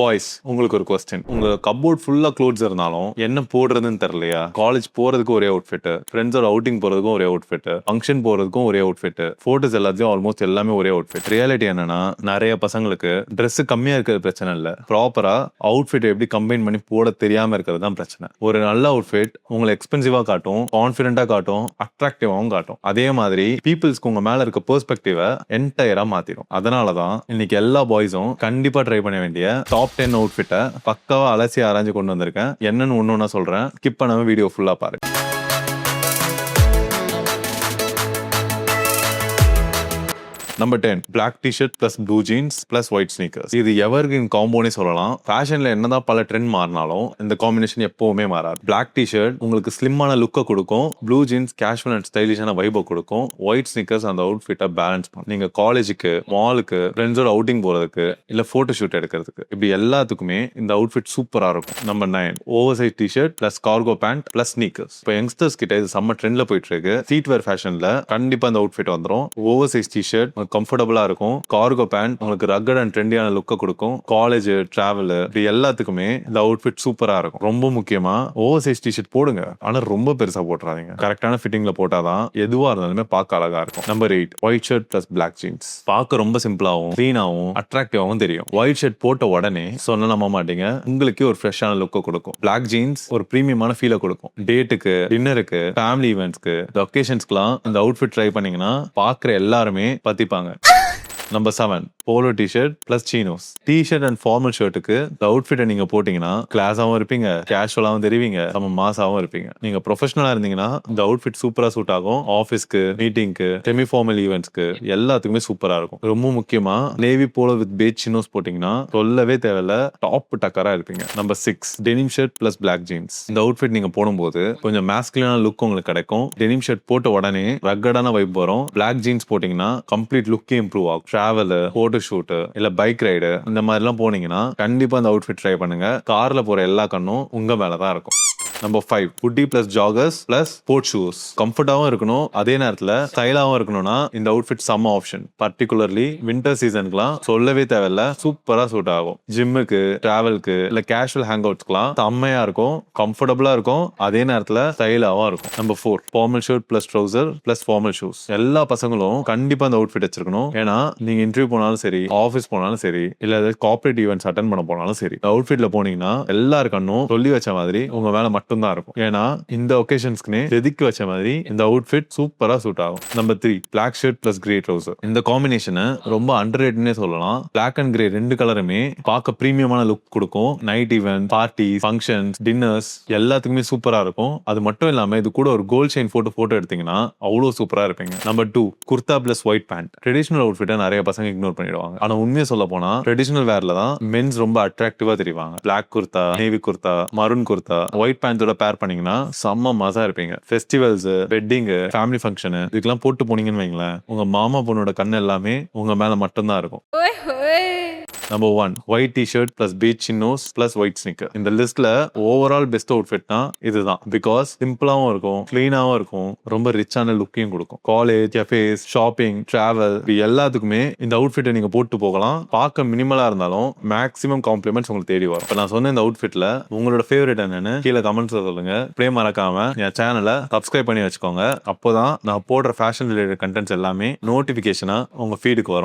Boys, உங்களுக்கு ஒரு question. உங்க கப்போர்ட் ஃபுல்லா க்ளோத்ஸ் இருந்தாலும் என்ன போடுறதுன்னு தெரியலையா? காலேஜ் போறதுக்கு ஒரே அவுட்ஃபிட், ஃப்ரெண்ட்ஸோட அவுட்டிங் போறதுக்கும் ஒரே அவுட்ஃபிட், ஃபங்க்ஷன் போறதுக்கும் ஒரே அவுட்ஃபிட், போட்டோஸ் எல்லாத்தையும் ஆல்மோஸ்ட் எல்லாமே ஒரே அவுட்ஃபிட். ரியாலிட்டி என்னன்னா, நிறைய பசங்களுக்கு Dress கம்மியா இருக்கிறது பிரச்சனை இல்ல, ப்ராப்பரா அவுட்ஃபிட் எப்படி கம்பைன் பண்ணி போட தெரியாம இருக்கிறது தான் பிரச்சனை. ஒரு நல்ல அவுட்ஃபிட் உங்களை எக்ஸ்பென்சிவா காட்டும், கான்ஃபிடென்ட்டா காட்டும், அட்ராக்டிவாவும் காட்டும். அதே மாதிரி பீப்புள்ஸ்க்கு உங்க மேல இருக்க பெர்ஸ்பெக்டிவை என்டையரா மாத்திரும். அதனாலதான் இன்னைக்கு எல்லா பாய்ஸும் கண்டிப்பா ட்ரை பண்ண வேண்டிய டாப் 10 அவுட்ஃபிட்டை பக்காவா அலசி ஆராய்ஞ்சு கொண்டு வந்திருக்கேன். என்னன்னு ஒன்னொன்னா சொல்றேன், ஸ்கிப் பண்ணாம வீடியோ ஃபுல்லா பாருங்க. Number 10, black T shirt plus blue jeans plus white sneakers. இது எவர்கிரீன் காம்போனே சொல்லலாம். ஃபேஷன்ல என்னதான் பல ட்ரெண்ட் மாறினாலும் இந்த காம்பினேஷன் எப்பவுமே மாறாது. பிளாக் டிஷர்ட் உங்களுக்கு ஸ்லிம்மான லுக்கை கொடுக்கும், ப்ளூ ஜீன்ஸ் கேஷுவல் அண்ட் ஸ்டைலிஷான வைபை கொடுக்கும், ஒயிட் ஸ்னீக்கர்ஸ் அந்த அவுட்ஃபிட்டை பேலன்ஸ் பண்ணும். நீங்க காலேஜுக்கு, மாலுக்கு, ஃப்ரெண்ட்ஸோட அவுட்டிங் போறதுக்கு, இல்ல போட்டோ ஷூட் எடுக்கிறதுக்கு, இப்படி எல்லாத்துக்குமே இந்த அவுட்ஃபிட் சூப்பரா இருக்கும். Number 9, over size T shirt plus cargo pant plus sneakers. இப்போ யங்ஸ்டர்ஸ் கிட்ட இது செம்ம ட்ரெண்ட்ல போயிட்டு இருக்கு. சீட் வேர் ஃபேஷன்ல கண்டிப்பா இந்த அவுட்ஃபிட் வந்துடும். ஓவர் சைஸ் டிஷர்ட் கம்ஃபர்டபுளா இருக்கும், கார்கோ பேண்ட் உங்களுக்கு ரக்கட் அண்ட் ட்ரெண்டியான லுக்கை கொடுக்கும். காலேஜ், டிராவல், இப்படி எல்லாத்துக்குமே இந்த அவுட்ஃபிட் சூப்பரா இருக்கும். ரொம்ப முக்கியமா ஓவர் சைஸ் டிஷர்ட் போடுங்க, ஆனா ரொம்ப பெருசா போட்டுறாதீங்க. கரெக்டான ஃபிட்டிங்ல போட்டாதான் எதுவா இருந்தாலுமே பார்க்க அழகா இருக்கும். Number 8, white shirt plus black jeans. பார்க்க ரொம்ப சிம்பிளாவும் கிளீனாவும் அட்ராக்டிவாவும் தெரியும். ஒயிட் ஷர்ட் போட்ட உடனே சொன்ன நம்ப மாட்டீங்க, உங்களுக்கே ஒரு ஃப்ரெஷ்ஷான லுக்கை கொடுக்கும். பிளாக் ஜீன்ஸ் ஒரு பிரீமியமான ஃபீலை கொடுக்கும். டேட்டுக்கு, டின்னருக்கு, ஃபேமிலி ஈவெண்ட்ஸ்க்கு, ஒகேஷன்ஸ்க்குலாம் இந்த அவுட்ஃபிட் ட்ரை பண்ணீங்கன்னா பார்க்குற எல்லாருமே பத்திப்பாங்க. Number 7, polo T-shirt plus chinos. T-shirt and formal ஷர்ட்டுக்கு இந்த அவுட்ஃபிட்டை நீங்க போட்டீங்கன்னா கிளாஸாவும் இருப்பீங்க, கேஷுவலாவும் தெரிவிங்க, நம்ம மாசாவும் இருப்பீங்க. நீங்க ப்ரொஃபஷனலா இருந்தீங்கன்னா இந்த அவுட்ஃபிட் சூப்பரா சூட் ஆகும். ஆஃபீஸ்க்கு, மீட்டிங்க்கு, செமி ஃபார்மல் ஈவெண்ட்ஸ்க்கு எல்லாத்துக்குமே சூப்பரா இருக்கும். ரொம்ப முக்கியமா navy polo with beige chinos போட்டீங்கன்னா சொல்லவே தேவையில்ல, டாப் டக்கரா இருப்பீங்க. Number 6, denim shirt plus black jeans. இந்த அவுட்ஃபிட் நீங்க போடும்போது கொஞ்சம் மாஸ்குலினான லுக் உங்களுக்கு கிடைக்கும். டெனிம் ஷர்ட் போட்ட உடனே ரக்கடான வைப் வரும். பிளாக் ஜீன்ஸ் போட்டீங்கன்னா கம்ப்ளீட் லுக்கே இம்ப்ரூவ் ஆகும். டிராவல், போட்டோ ஷூட், இல்ல பைக் ரைடு, இந்த மாதிரி எல்லாம் போனீங்கன்னா கண்டிப்பா அந்த அவுட்ஃபிட் ட்ரை பண்ணுங்க. கார்ல போற எல்லா கண்ணும் உங்க மேலதான் இருக்கும். Number 5, hoodie plus joggers plus sport shoes. கம்ஃபர்டாவும் இருக்கணும், அதே நேரத்துல ஸ்டைலாவும் இருக்கணும்னா இந்த அவுட்ஃபிட் செம்ம ஆப்ஷன். பர்டிகுலர்லி வின்டர் சீசனுக்குலாம் சொல்லவே தேவையில்ல, சூப்பரா சூட் ஆகும். ஜிம்முக்கு, டிராவலுக்கு, இல்ல கேஷுவல் ஹேங் அவுட்ஸ்க்குலாம் செம்மையா இருக்கும், கம்ஃபர்டபுளா இருக்கும், அதே நேரத்துல ஸ்டைலாவும் இருக்கும். Number 4, formal shirt plus trouser plus formal shoes. எல்லா பசங்களும் கண்டிப்பா அந்த அவுட்ஃபிட் வச்சிருக்கணும். ஏன்னா நீங்க இன்டர்வியூ போனாலும் சரி, ஆஃபீஸ் போனாலும் சரி, இல்ல கார்ப்பரேட் ஈவெண்ட்ஸ் அட்டென்ட் பண்ண போனாலும் சரி, அவுட்ஃபிட்ல போனீங்கன்னா எல்லாரு கண்ணும் சொல்லி வச்ச மாதிரி உங்க மேல மட்டும் தான் இருக்கும். ஏன்னா இந்த ஒகேஷன்ஸ்க்குனே செதுக்கி வச்ச மாதிரி இந்த அவுட்ஃபிட் சூப்பரா சூட் ஆகும். Number 3, black shirt plus grey trouser. இந்த காம்பினேஷன் ரொம்ப அண்டர்ரேட்டட்னே சொல்லலாம். பிளாக் அண்ட் கிரே ரெண்டு கலருமே பார்க்க பிரீமியமான லுக் கொடுக்கும். Night event, parties, functions, dinners எல்லாத்துக்குமே சூப்பரா இருக்கும். அது மட்டும் இல்லாம இது கூட ஒரு கோல்ட் செயின் போட்டோ எடுத்தீங்கன்னா அவ்வளவு சூப்பரா இருப்பீங்க. Number 2, kurta plus white pant. Traditional அவுட்ஃபிட்டை நிறைய பசங்க இக்னோர் பண்ணிடுவாங்க. ஆனா உண்மையை சொல்ல போனா ட்ரெடிஷனல் வேர்ல தான் மென்ஸ் ரொம்ப அட்ராக்டிவா தெரிவாங்க. Black kurta, navy kurta, maroon kurta, white பேண்டோட பேர் பண்ணீங்கன்னா செம்ம மசா இருப்பீங்க. ஃபெஸ்டிவல்ஸ், வெட்டிங், ஃபேமிலி ஃபங்க்ஷன் இதுக்கெல்லாம் போட்டு போனீங்கன்னு வைங்களேன், உங்க மாமா பொண்ணோட கண்ணு எல்லாமே உங்க மேல மட்டும்தான் இருக்கும். Number 1, white T-shirt plus peach chinos plus white sneaker. இந்த லிஸ்ட்ல ஓவரால் பெஸ்ட் அவுட்ஃபிட்னா இதுதான். பிகாஸ் சிம்பிளாவும் இருக்கும், கிளீனாவும் இருக்கும், ரொம்ப ரிச்சான லுக்கையும் கொடுக்கும். காலேஜ், கஃபேஸ், ஷாப்பிங், டிராவல் எல்லாத்துக்குமே இந்த அவுட்ஃபிட்டை நீங்க போட்டு போகலாம். பார்க்க மினிமலா இருந்தாலும் மேக்ஸிமம் காம்ப்ளிமெண்ட்ஸ் உங்களுக்கு தேடி வரும். இப்ப நான் சொன்ன இந்த அவுட்ஃபிட்ல உங்களோட ஃபேவரட் என்னன்னு கீழே கமெண்ட்ஸ்ல சொல்லுங்க. அப்படியே மறக்காம என் சேனலை சப்ஸ்கிரைப் பண்ணி வச்சுக்கோங்க. அப்போதான் நான் போடுற ஃபேஷன் ரிலேட்டட் கண்டென்ட்ஸ் எல்லாமே நோட்டிபிகேஷனா உங்க ஃபீடுக்கு வரும்.